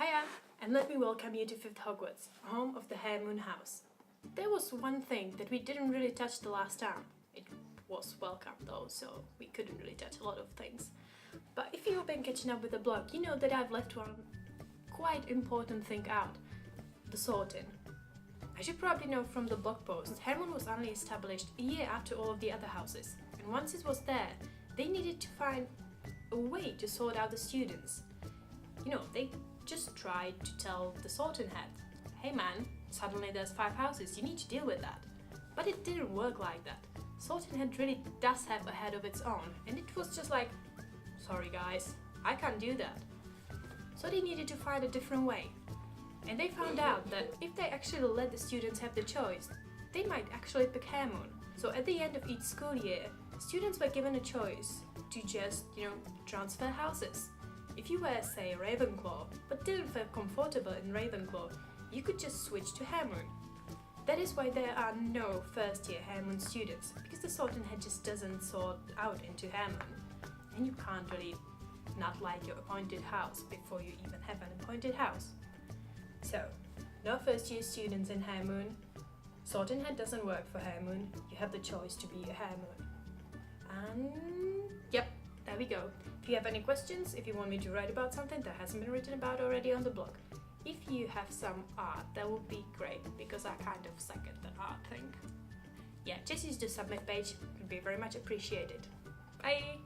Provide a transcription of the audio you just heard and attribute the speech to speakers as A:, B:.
A: Hiya, and let me welcome you to FifthHogwarts, home of the Haremoon house. There was one thing that we didn't really touch the last time. It was welcome though, so we couldn't really touch a lot of things. But if you've been catching up with the blog, you know that I've left one quite important thing out, the sorting. As you probably know from the blog post, Haremoon was only established a year after all of the other houses, and once it was there, they needed to find a way to sort out the students. You know, they just tried to tell the sorting head, hey man, suddenly there's 5 houses, you need to deal with that. But it didn't work like that. Sorting head really does have a head of its own, and it was just like, sorry guys, I can't do that. So they needed to find a different way. And they found out that if they actually let the students have the choice, they might actually pick Haremoon. So at the end of each school year, students were given a choice to just, transfer houses. If you were, say, a Ravenclaw, but didn't feel comfortable in Ravenclaw, you could just switch to Haremoon. That is why there are no first-year Haremoon students, because the sorting head just doesn't sort out into Haremoon. And you can't really not like your appointed house before you even have an appointed house. So, no first-year students in Haremoon. Sorting head doesn't work for Haremoon. You have the choice to be a Haremoon. And yep, there we go. If you have any questions, if you want me to write about something that hasn't been written about already on the blog, if you have some art, that would be great, because I kind of suck at the art thing. Yeah, just use the submit page, it would be very much appreciated. Bye!